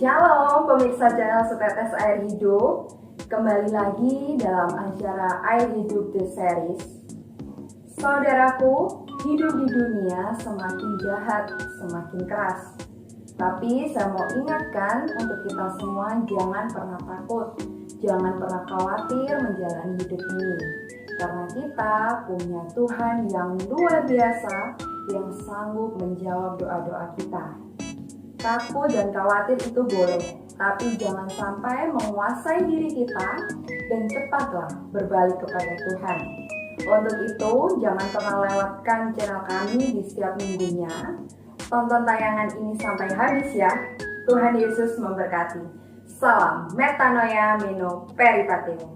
Shalom pemirsa channel Setetes Air Hidup. Kembali lagi dalam acara Air Hidup The Series. Saudaraku, hidup di dunia semakin jahat, semakin keras. Tapi saya mau ingatkan untuk kita semua jangan pernah takut, jangan pernah khawatir menjalani hidup ini. Karena kita punya Tuhan yang luar biasa yang sanggup menjawab doa-doa kita. Takut dan khawatir itu boleh, tapi jangan sampai menguasai diri kita dan cepatlah berbalik kepada Tuhan. Untuk itu, jangan pernah lewatkan channel kami di setiap minggunya. Tonton tayangan ini sampai habis ya. Tuhan Yesus memberkati. Salam Metanoia Meno Peripateum.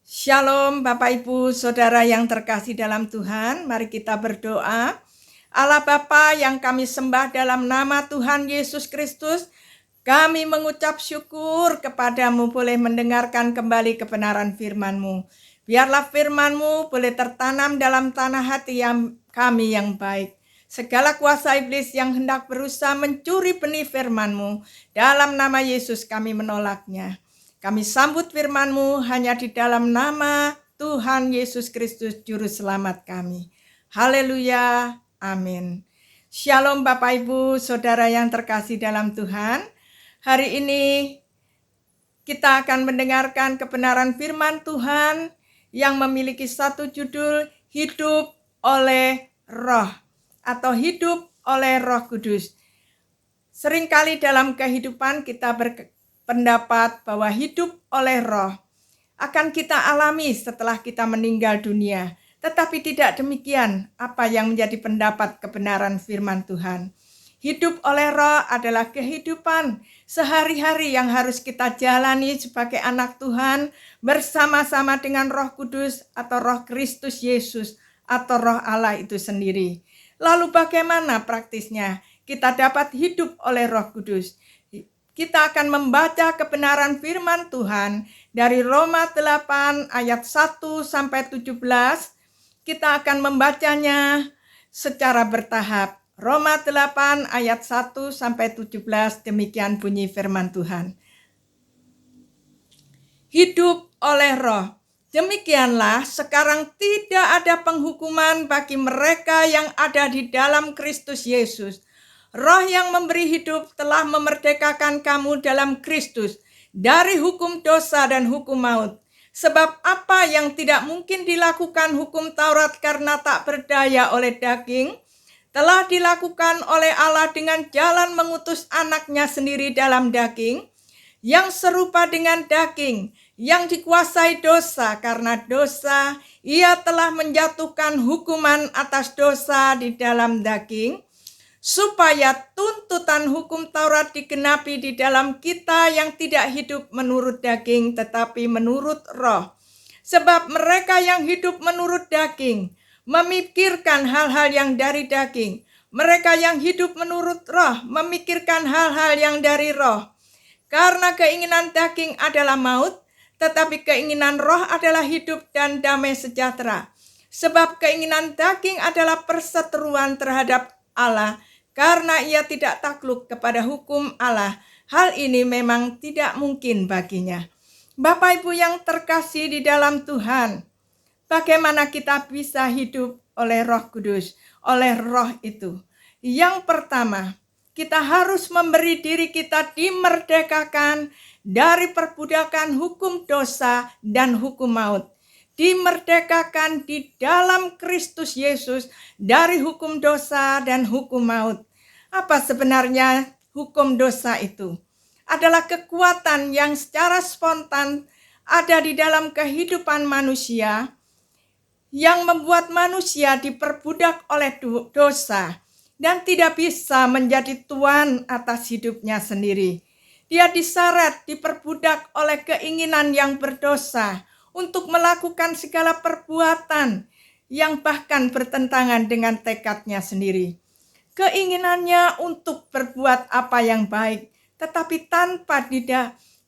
Shalom Bapak Ibu Saudara yang terkasih dalam Tuhan, mari kita berdoa. Allah Bapa yang kami sembah dalam nama Tuhan Yesus Kristus, kami mengucap syukur kepadamu boleh mendengarkan kembali kebenaran firman-Mu. Biarlah firman-Mu boleh tertanam dalam tanah hati kami yang baik. Segala kuasa iblis yang hendak berusaha mencuri benih firman-Mu, dalam nama Yesus kami menolaknya. Kami sambut firman-Mu hanya di dalam nama Tuhan Yesus Kristus Juru Selamat kami. Haleluya. Amin. Shalom Bapak Ibu Saudara yang terkasih dalam Tuhan. Hari ini kita akan mendengarkan kebenaran firman Tuhan yang memiliki satu judul, Hidup oleh Roh atau Hidup oleh Roh Kudus. Seringkali dalam kehidupan kita berpendapat bahwa hidup oleh Roh akan kita alami setelah kita meninggal dunia. Tetapi tidak demikian apa yang menjadi pendapat kebenaran firman Tuhan. Hidup oleh Roh adalah kehidupan sehari-hari yang harus kita jalani sebagai anak Tuhan bersama-sama dengan Roh Kudus atau Roh Kristus Yesus atau Roh Allah itu sendiri. Lalu bagaimana praktisnya kita dapat hidup oleh Roh Kudus? Kita akan membaca kebenaran firman Tuhan dari Roma 8 ayat 1 sampai 17. Kita akan membacanya secara bertahap. Roma 8 ayat 1 sampai 17, demikian bunyi firman Tuhan. Hidup oleh Roh. Demikianlah sekarang tidak ada penghukuman bagi mereka yang ada di dalam Kristus Yesus. Roh yang memberi hidup telah memerdekakan kamu dalam Kristus dari hukum dosa dan hukum maut. Sebab apa yang tidak mungkin dilakukan hukum Taurat karena tak berdaya oleh daging, telah dilakukan oleh Allah dengan jalan mengutus anaknya sendiri dalam daging, yang serupa dengan daging, yang dikuasai dosa karena dosa, ia telah menjatuhkan hukuman atas dosa di dalam daging, supaya tuntutan hukum Taurat digenapi di dalam kita yang tidak hidup menurut daging tetapi menurut Roh. Sebab mereka yang hidup menurut daging memikirkan hal-hal yang dari daging. Mereka yang hidup menurut Roh memikirkan hal-hal yang dari Roh. Karena keinginan daging adalah maut, tetapi keinginan Roh adalah hidup dan damai sejahtera. Sebab keinginan daging adalah perseteruan terhadap Allah, karena ia tidak takluk kepada hukum Allah. Hal ini memang tidak mungkin baginya. Bapak Ibu yang terkasih di dalam Tuhan, bagaimana kita bisa hidup oleh Roh Kudus, oleh Roh itu? Yang pertama, kita harus memberi diri kita dimerdekakan dari perbudakan hukum dosa dan hukum maut. Dimerdekakan di dalam Kristus Yesus dari hukum dosa dan hukum maut. Apa sebenarnya hukum dosa itu? Adalah kekuatan yang secara spontan ada di dalam kehidupan manusia yang membuat manusia diperbudak oleh dosa dan tidak bisa menjadi tuan atas hidupnya sendiri. Dia diseret, diperbudak oleh keinginan yang berdosa untuk melakukan segala perbuatan yang bahkan bertentangan dengan tekadnya sendiri. Keinginannya untuk berbuat apa yang baik, tetapi tanpa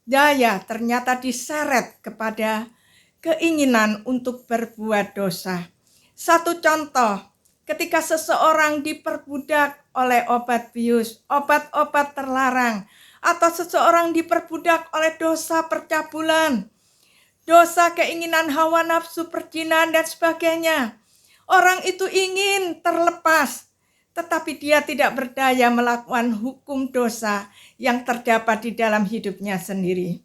daya ternyata diseret kepada keinginan untuk berbuat dosa. Satu contoh, ketika seseorang diperbudak oleh obat bius, obat-obat terlarang, atau seseorang diperbudak oleh dosa percabulan, dosa keinginan hawa nafsu, perzinahan, dan sebagainya. Orang itu ingin terlepas, tetapi dia tidak berdaya melakukan hukum dosa yang terdapat di dalam hidupnya sendiri.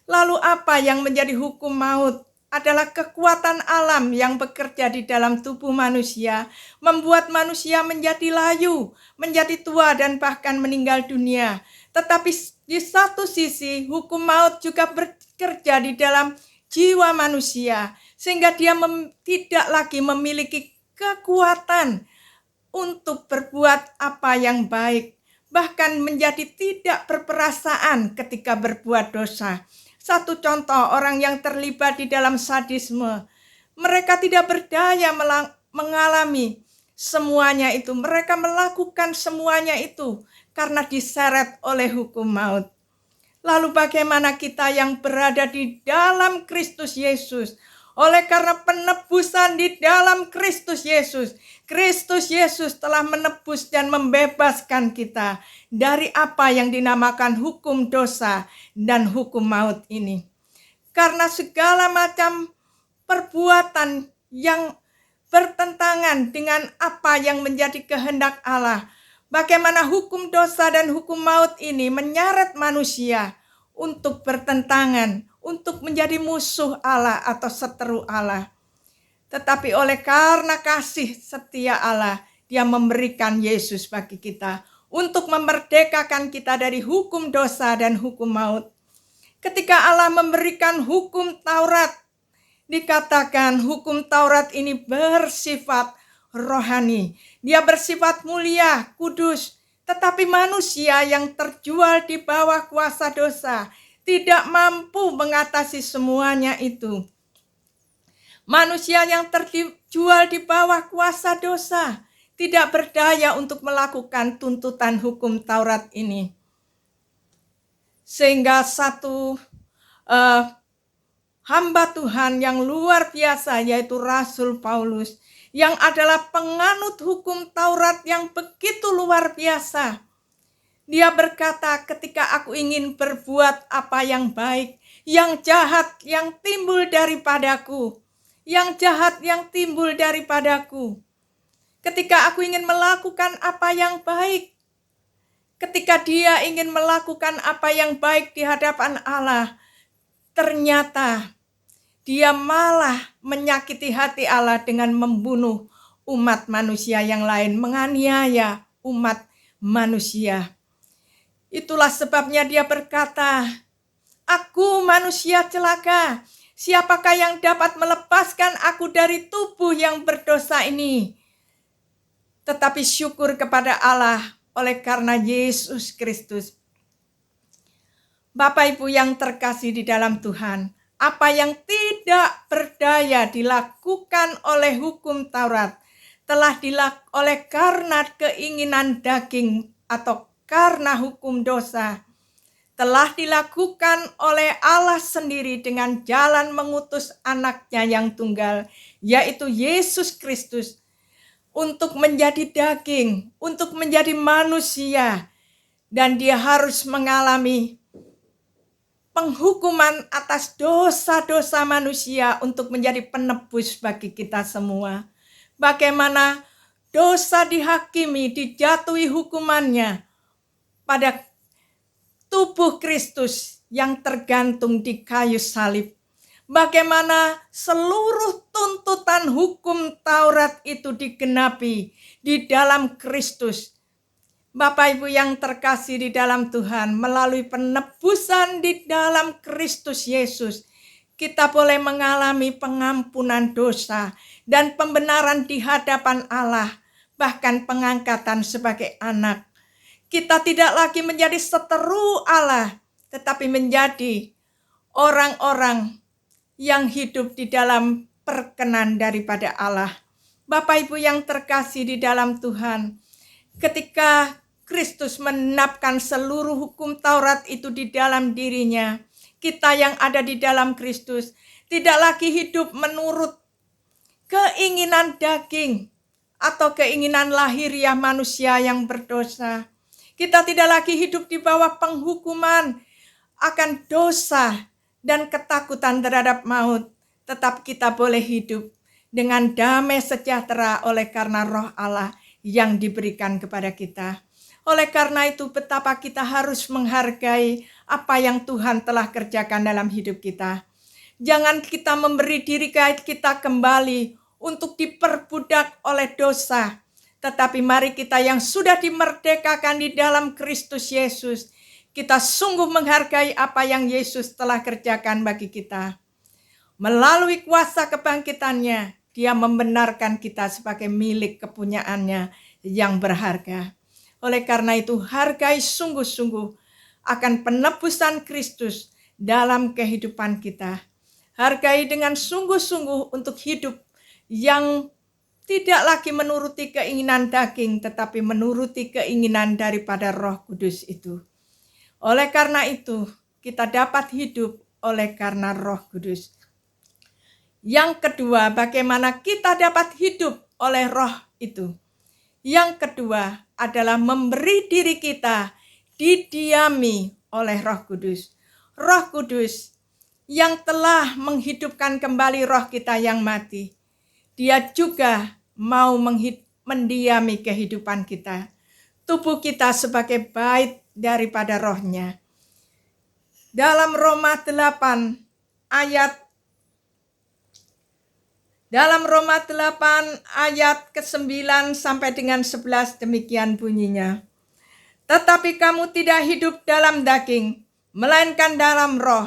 Lalu apa yang menjadi hukum maut? Adalah kekuatan alam yang bekerja di dalam tubuh manusia, membuat manusia menjadi layu, menjadi tua, dan bahkan meninggal dunia. Tetapi di satu sisi, hukum maut juga bekerja di dalam jiwa manusia, sehingga dia tidak lagi memiliki kekuatan untuk berbuat apa yang baik, bahkan menjadi tidak berperasaan ketika berbuat dosa. Satu contoh, orang yang terlibat di dalam sadisme, mereka tidak berdaya mengalami semuanya itu. Mereka melakukan semuanya itu karena diseret oleh hukum maut. Lalu bagaimana kita yang berada di dalam Kristus Yesus? Oleh karena penebusan di dalam Kristus Yesus, Kristus Yesus telah menebus dan membebaskan kita dari apa yang dinamakan hukum dosa dan hukum maut ini. Karena segala macam perbuatan yang bertentangan dengan apa yang menjadi kehendak Allah, bagaimana hukum dosa dan hukum maut ini menyeret manusia untuk bertentangan, untuk menjadi musuh Allah atau seteru Allah. Tetapi oleh karena kasih setia Allah, Dia memberikan Yesus bagi kita untuk memerdekakan kita dari hukum dosa dan hukum maut. Ketika Allah memberikan hukum Taurat, dikatakan hukum Taurat ini bersifat rohani. Dia bersifat mulia, kudus. Tetapi manusia yang terjual di bawah kuasa dosa tidak mampu mengatasi semuanya itu. Manusia yang terjual di bawah kuasa dosa tidak berdaya untuk melakukan tuntutan hukum Taurat ini. Sehingga satu hamba Tuhan yang luar biasa, yaitu Rasul Paulus, yang adalah penganut hukum Taurat yang begitu luar biasa. Dia berkata, ketika aku ingin berbuat apa yang baik, yang jahat yang timbul daripadaku. Yang jahat yang timbul daripadaku. Ketika aku ingin melakukan apa yang baik, ketika dia ingin melakukan apa yang baik di hadapan Allah, ternyata dia malah menyakiti hati Allah dengan membunuh umat manusia yang lain, menganiaya umat manusia. Itulah sebabnya dia berkata, aku manusia celaka, siapakah yang dapat melepaskan aku dari tubuh yang berdosa ini? Tetapi syukur kepada Allah oleh karena Yesus Kristus. Bapak Ibu yang terkasih di dalam Tuhan, apa yang tidak berdaya dilakukan oleh hukum Taurat telah dilakukan oleh karena keinginan daging atau karena hukum dosa telah dilakukan oleh Allah sendiri dengan jalan mengutus anaknya yang tunggal, yaitu Yesus Kristus, untuk menjadi daging, untuk menjadi manusia, dan dia harus mengalami penghukuman atas dosa-dosa manusia untuk menjadi penebus bagi kita semua. Bagaimana dosa dihakimi, dijatuhi hukumannya pada tubuh Kristus yang tergantung di kayu salib. Bagaimana seluruh tuntutan hukum Taurat itu digenapi di dalam Kristus. Bapak Ibu yang terkasih di dalam Tuhan, melalui penebusan di dalam Kristus Yesus, kita boleh mengalami pengampunan dosa dan pembenaran di hadapan Allah, bahkan pengangkatan sebagai anak. Kita tidak lagi menjadi seteru Allah, tetapi menjadi orang-orang yang hidup di dalam perkenan daripada Allah. Bapak Ibu yang terkasih di dalam Tuhan, ketika Kristus menetapkan seluruh hukum Taurat itu di dalam dirinya, kita yang ada di dalam Kristus tidak lagi hidup menurut keinginan daging atau keinginan lahiriah manusia yang berdosa. Kita tidak lagi hidup di bawah penghukuman akan dosa dan ketakutan terhadap maut, tetap kita boleh hidup dengan damai sejahtera oleh karena Roh Allah yang diberikan kepada kita. Oleh karena itu, betapa kita harus menghargai apa yang Tuhan telah kerjakan dalam hidup kita. Jangan kita memberi diri kita kembali untuk diperbudak oleh dosa. Tetapi mari kita yang sudah dimerdekakan di dalam Kristus Yesus, kita sungguh menghargai apa yang Yesus telah kerjakan bagi kita. Melalui kuasa kebangkitannya, Dia membenarkan kita sebagai milik kepunyaannya yang berharga. Oleh karena itu, hargai sungguh-sungguh akan penebusan Kristus dalam kehidupan kita. Hargai dengan sungguh-sungguh untuk hidup yang tidak lagi menuruti keinginan daging, tetapi menuruti keinginan daripada Roh Kudus itu. Oleh karena itu, kita dapat hidup oleh karena Roh Kudus. Yang kedua, bagaimana kita dapat hidup oleh Roh itu? Yang kedua adalah memberi diri kita didiami oleh Roh Kudus. Roh Kudus yang telah menghidupkan kembali roh kita yang mati. Dia juga mau mendiami kehidupan kita. Tubuh kita sebagai bait daripada rohnya. Dalam Roma 8 ayat ke-9 sampai dengan 11 demikian bunyinya. Tetapi kamu tidak hidup dalam daging, melainkan dalam roh.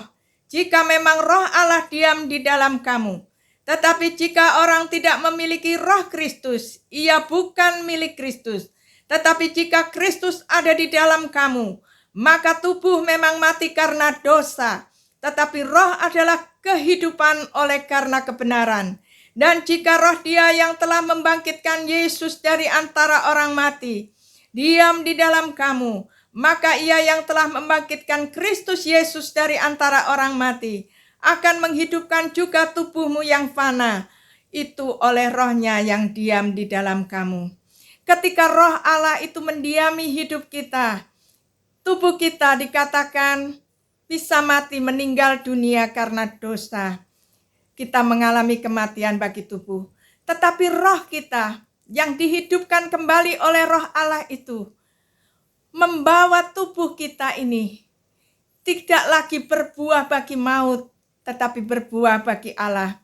Jika memang Roh Allah diam di dalam kamu. Tetapi jika orang tidak memiliki Roh Kristus, ia bukan milik Kristus. Tetapi jika Kristus ada di dalam kamu, maka tubuh memang mati karena dosa, tetapi roh adalah kehidupan oleh karena kebenaran. Dan jika roh Dia yang telah membangkitkan Yesus dari antara orang mati diam di dalam kamu, maka Ia yang telah membangkitkan Kristus Yesus dari antara orang mati akan menghidupkan juga tubuhmu yang fana, itu oleh rohnya yang diam di dalam kamu. Ketika Roh Allah itu mendiami hidup kita, tubuh kita dikatakan bisa mati, meninggal dunia karena dosa. Kita mengalami kematian bagi tubuh. Tetapi roh kita yang dihidupkan kembali oleh Roh Allah itu membawa tubuh kita ini tidak lagi berbuah bagi maut, tetapi berbuah bagi Allah.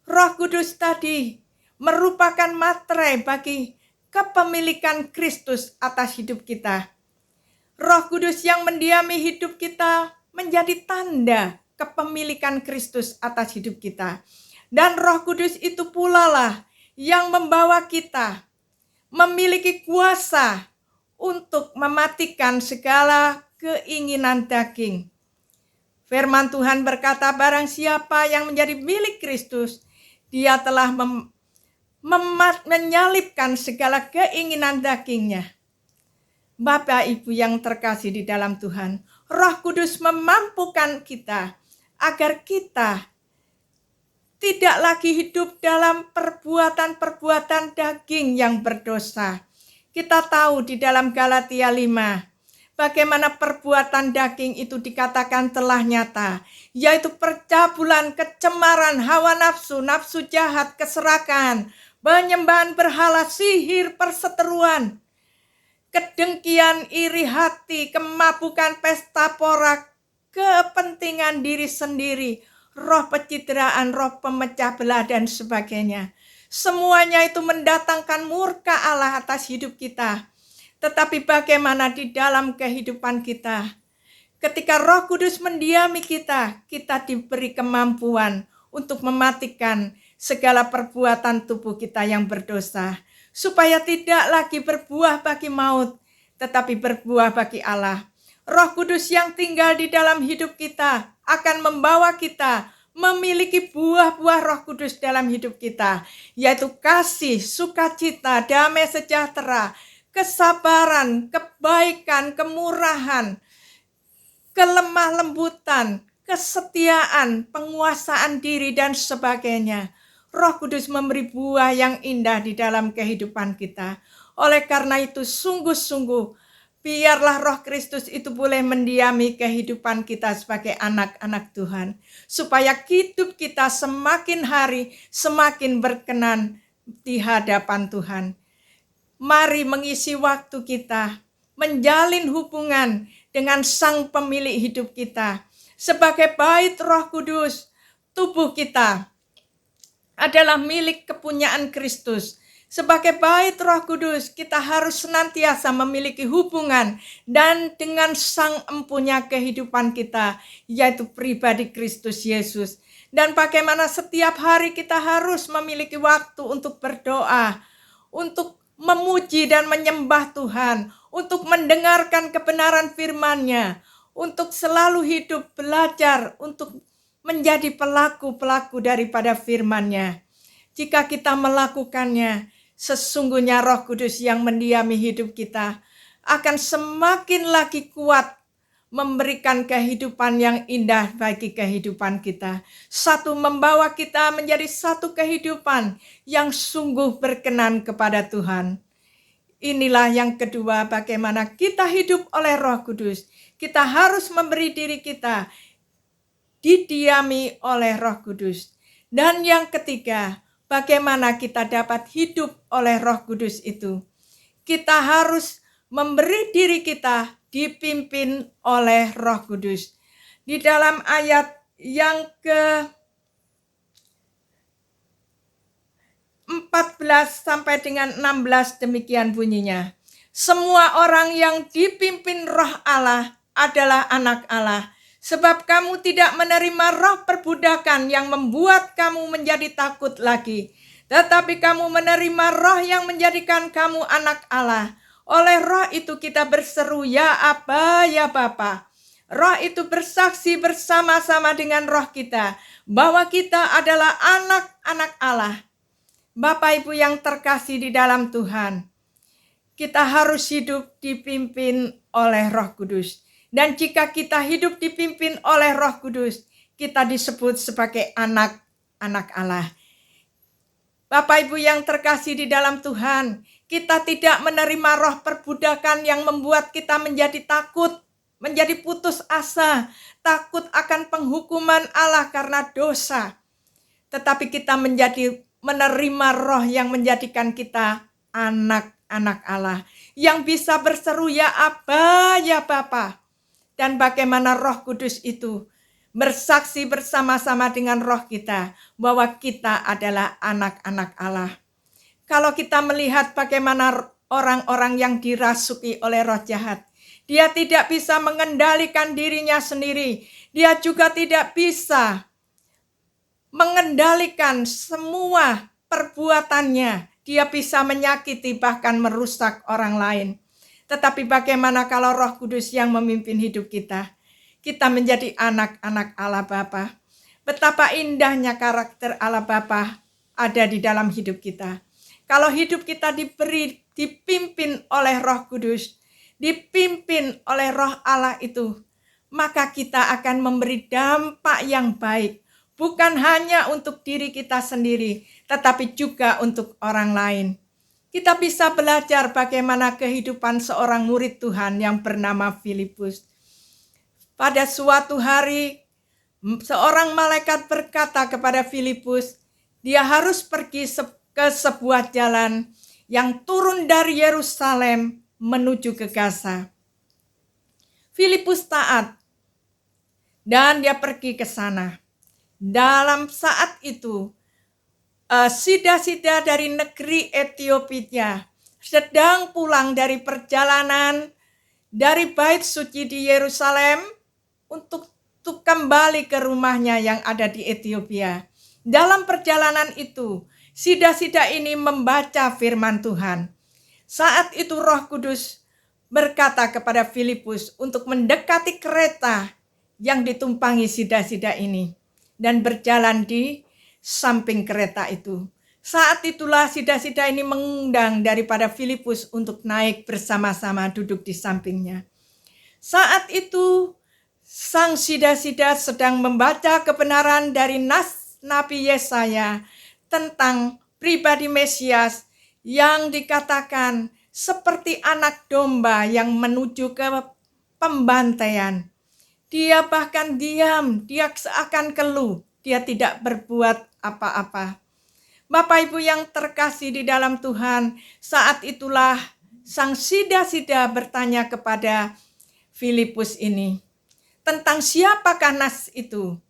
Roh Kudus tadi merupakan materai bagi kepemilikan Kristus atas hidup kita. Roh Kudus yang mendiami hidup kita menjadi tanda kepemilikan Kristus atas hidup kita. Dan Roh Kudus itu pula lah yang membawa kita memiliki kuasa untuk mematikan segala keinginan daging. Firman Tuhan berkata, barang siapa yang menjadi milik Kristus, Dia telah menyalibkan segala keinginan dagingnya. Bapak Ibu yang terkasih di dalam Tuhan, Roh Kudus memampukan kita agar kita tidak lagi hidup dalam perbuatan-perbuatan daging yang berdosa. Kita tahu di dalam Galatia 5, bagaimana perbuatan daging itu dikatakan telah nyata, yaitu percabulan, kecemaran, hawa nafsu, nafsu jahat, keserakahan, penyembahan berhala, sihir, perseteruan, kedengkian, iri hati, kemabukan, pesta pora, kepentingan diri sendiri, roh pencitraan, roh pemecah belah, dan sebagainya. Semuanya itu mendatangkan murka Allah atas hidup kita. Tetapi bagaimana di dalam kehidupan kita? Ketika Roh Kudus mendiami kita, kita diberi kemampuan untuk mematikan segala perbuatan tubuh kita yang berdosa, supaya tidak lagi berbuah bagi maut, tetapi berbuah bagi Allah. Roh Kudus yang tinggal di dalam hidup kita akan membawa kita memiliki buah-buah Roh Kudus dalam hidup kita, yaitu kasih, sukacita, damai sejahtera, kesabaran, kebaikan, kemurahan, kelemah lembutan, kesetiaan, penguasaan diri, dan sebagainya. Roh Kudus memberi buah yang indah di dalam kehidupan kita. Oleh karena itu sungguh-sungguh biarlah Roh Kristus itu boleh mendiami kehidupan kita sebagai anak-anak Tuhan. Supaya hidup kita semakin hari semakin berkenan di hadapan Tuhan. Mari mengisi waktu kita, menjalin hubungan dengan Sang Pemilik hidup kita. Sebagai bait Roh Kudus, tubuh kita adalah milik kepunyaan Kristus. Sebagai bait Roh Kudus, kita harus senantiasa memiliki hubungan dan dengan Sang Empunya kehidupan kita, yaitu pribadi Kristus Yesus. Dan bagaimana setiap hari kita harus memiliki waktu untuk berdoa, untuk memuji dan menyembah Tuhan, untuk mendengarkan kebenaran firman-Nya, untuk selalu hidup belajar, untuk menjadi pelaku-pelaku daripada firman-Nya. Jika kita melakukannya, sesungguhnya Roh Kudus yang mendiami hidup kita akan semakin lagi kuat memberikan kehidupan yang indah bagi kehidupan kita. Satu, membawa kita menjadi satu kehidupan yang sungguh berkenan kepada Tuhan. Inilah yang kedua, bagaimana kita hidup oleh Roh Kudus. Kita harus memberi diri kita didiami oleh Roh Kudus. Dan yang ketiga, bagaimana kita dapat hidup oleh Roh Kudus itu. Kita harus memberi diri kita dipimpin oleh Roh Kudus. Di dalam ayat yang ke-14 sampai dengan 16 demikian bunyinya. Semua orang yang dipimpin Roh Allah adalah anak Allah. Sebab kamu tidak menerima roh perbudakan yang membuat kamu menjadi takut lagi. Tetapi kamu menerima roh yang menjadikan kamu anak Allah. Oleh roh itu kita berseru, ya Aba, ya Bapa. Roh itu bersaksi bersama-sama dengan roh kita bahwa kita adalah anak-anak Allah. Bapak Ibu yang terkasih di dalam Tuhan, kita harus hidup dipimpin oleh Roh Kudus. Dan jika kita hidup dipimpin oleh Roh Kudus, kita disebut sebagai anak-anak Allah. Bapak Ibu yang terkasih di dalam Tuhan, kita tidak menerima roh perbudakan yang membuat kita menjadi takut, menjadi putus asa, takut akan penghukuman Allah karena dosa. Tetapi kita menerima roh yang menjadikan kita anak-anak Allah, yang bisa berseru, ya Aba, ya Bapa. Dan bagaimana Roh Kudus itu bersaksi bersama-sama dengan roh kita bahwa kita adalah anak-anak Allah. Kalau kita melihat bagaimana orang-orang yang dirasuki oleh roh jahat, dia tidak bisa mengendalikan dirinya sendiri. Dia juga tidak bisa mengendalikan semua perbuatannya. Dia bisa menyakiti bahkan merusak orang lain. Tetapi bagaimana kalau Roh Kudus yang memimpin hidup kita? Kita menjadi anak-anak Allah Bapa. Betapa indahnya karakter Allah Bapa ada di dalam hidup kita. Kalau hidup kita dipimpin oleh Roh Kudus, dipimpin oleh Roh Allah itu, maka kita akan memberi dampak yang baik. Bukan hanya untuk diri kita sendiri, tetapi juga untuk orang lain. Kita bisa belajar bagaimana kehidupan seorang murid Tuhan yang bernama Filipus. Pada suatu hari, seorang malaikat berkata kepada Filipus, dia harus pergi ke sebuah jalan yang turun dari Yerusalem menuju ke Gaza. Filipus taat dan dia pergi ke sana. Dalam saat itu, sida-sida dari negeri Ethiopia sedang pulang dari perjalanan dari bait suci di Yerusalem untuk kembali ke rumahnya yang ada di Ethiopia. Dalam perjalanan itu, sida-sida ini membaca firman Tuhan. Saat itu Roh Kudus berkata kepada Filipus untuk mendekati kereta yang ditumpangi sida-sida ini dan berjalan di samping kereta itu. Saat itulah sida-sida ini mengundang daripada Filipus untuk naik bersama-sama duduk di sampingnya. Saat itu sang sida-sida sedang membaca kebenaran dari Nabi Yesaya tentang pribadi Mesias yang dikatakan seperti anak domba yang menuju ke pembantaian. Dia bahkan diam, dia seakan keluh, dia tidak berbuat apa-apa. Bapak Ibu yang terkasih di dalam Tuhan, saat itulah sang sida-sida bertanya kepada Filipus ini, tentang siapakah nas itu?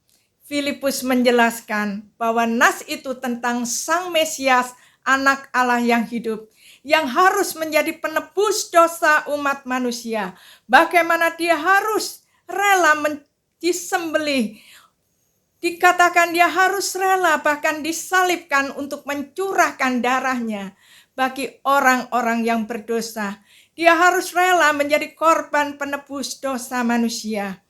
Filipus menjelaskan bahwa nas itu tentang Sang Mesias, anak Allah yang hidup, yang harus menjadi penebus dosa umat manusia. Bagaimana dia harus rela disembelih. Dikatakan dia harus rela bahkan disalibkan untuk mencurahkan darahnya bagi orang-orang yang berdosa. Dia harus rela menjadi korban penebus dosa manusia.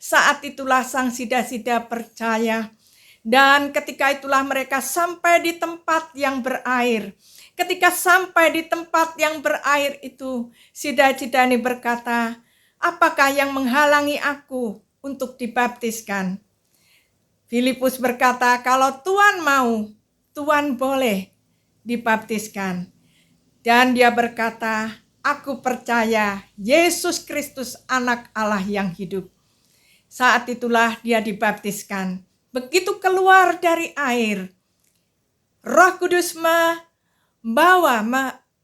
Saat itulah sang sida-sida percaya. Dan ketika itulah mereka sampai di tempat yang berair. Ketika sampai di tempat yang berair itu, sida-sida ini berkata, apakah yang menghalangi aku untuk dibaptiskan? Filipus berkata, kalau Tuhan mau, Tuhan boleh dibaptiskan. Dan dia berkata, aku percaya Yesus Kristus anak Allah yang hidup. Saat itulah dia dibaptiskan. Begitu keluar dari air, Roh Kudus membawa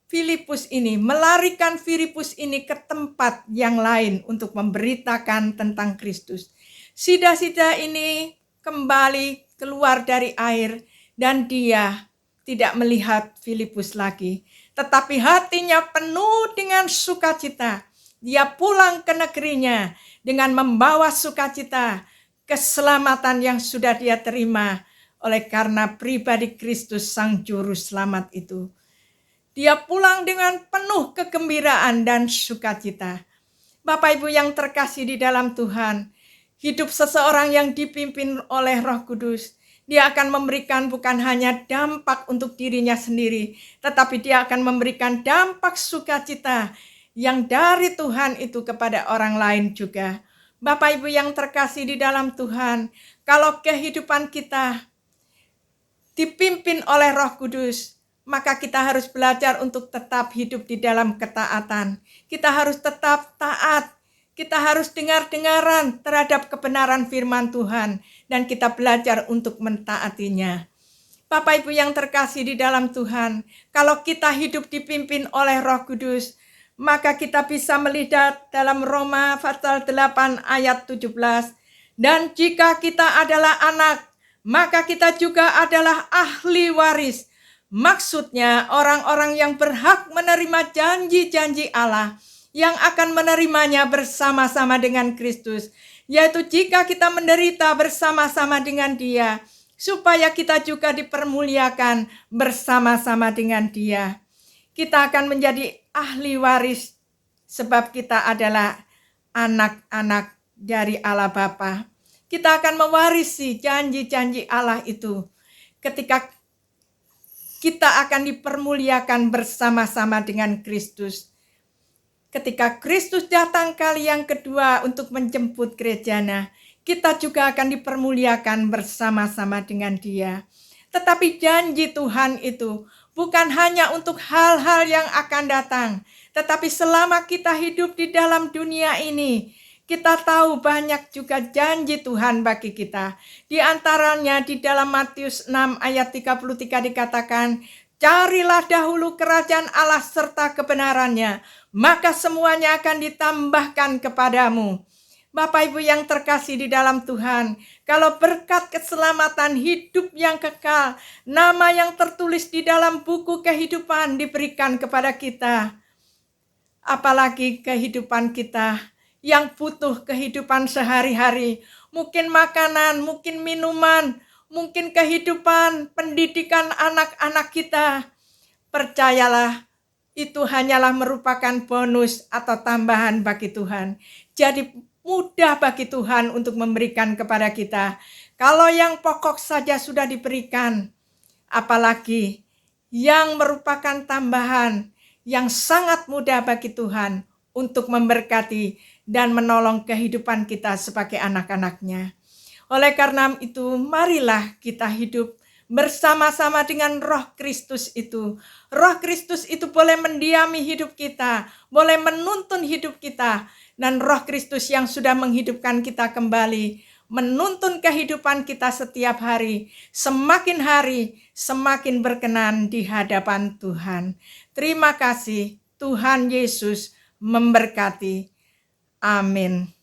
Filipus ini, melarikan Filipus ini ke tempat yang lain untuk memberitakan tentang Kristus. Sida-sida ini kembali keluar dari air dan dia tidak melihat Filipus lagi. Tetapi hatinya penuh dengan sukacita. Dia pulang ke negerinya dengan membawa sukacita, keselamatan yang sudah dia terima oleh karena pribadi Kristus Sang Juru Selamat itu. Dia pulang dengan penuh kegembiraan dan sukacita. Bapak Ibu yang terkasih di dalam Tuhan, hidup seseorang yang dipimpin oleh Roh Kudus, dia akan memberikan bukan hanya dampak untuk dirinya sendiri, tetapi dia akan memberikan dampak sukacita yang dari Tuhan itu kepada orang lain juga. Bapak Ibu yang terkasih di dalam Tuhan, kalau kehidupan kita dipimpin oleh Roh Kudus, maka kita harus belajar untuk tetap hidup di dalam ketaatan. Kita harus tetap taat. Kita harus dengar-dengaran terhadap kebenaran firman Tuhan dan kita belajar untuk mentaatinya. Bapak Ibu yang terkasih di dalam Tuhan, kalau kita hidup dipimpin oleh Roh Kudus, maka kita bisa melihat dalam Roma pasal 8 ayat 17. Dan jika kita adalah anak, maka kita juga adalah ahli waris. Maksudnya orang-orang yang berhak menerima janji-janji Allah, yang akan menerimanya bersama-sama dengan Kristus, yaitu jika kita menderita bersama-sama dengan Dia, supaya kita juga dipermuliakan bersama-sama dengan Dia. Kita akan menjadi ahli waris sebab kita adalah anak-anak dari Allah Bapa. Kita akan mewarisi janji-janji Allah itu ketika kita akan dipermuliakan bersama-sama dengan Kristus. Ketika Kristus datang kali yang kedua untuk menjemput gerejanya, kita juga akan dipermuliakan bersama-sama dengan Dia. Tetapi janji Tuhan itu bukan hanya untuk hal-hal yang akan datang, tetapi selama kita hidup di dalam dunia ini, kita tahu banyak juga janji Tuhan bagi kita. Di antaranya di dalam Matius 6 ayat 33 dikatakan, carilah dahulu kerajaan Allah serta kebenarannya, maka semuanya akan ditambahkan kepadamu. Bapak Ibu yang terkasih di dalam Tuhan, kalau berkat keselamatan hidup yang kekal, nama yang tertulis di dalam buku kehidupan diberikan kepada kita, apalagi kehidupan kita yang butuh kehidupan sehari-hari, mungkin makanan, mungkin minuman, mungkin kehidupan, pendidikan anak-anak kita, percayalah, itu hanyalah merupakan bonus atau tambahan bagi Tuhan. Jadi mudah bagi Tuhan untuk memberikan kepada kita. Kalau yang pokok saja sudah diberikan, apalagi yang merupakan tambahan yang sangat mudah bagi Tuhan untuk memberkati dan menolong kehidupan kita sebagai anak-anaknya. Oleh karena itu, marilah kita hidup bersama-sama dengan Roh Kristus itu. Roh Kristus itu boleh mendiami hidup kita, boleh menuntun hidup kita, dan Roh Kristus yang sudah menghidupkan kita kembali, menuntun kehidupan kita setiap hari, semakin berkenan di hadapan Tuhan. Terima kasih, Tuhan Yesus memberkati. Amin.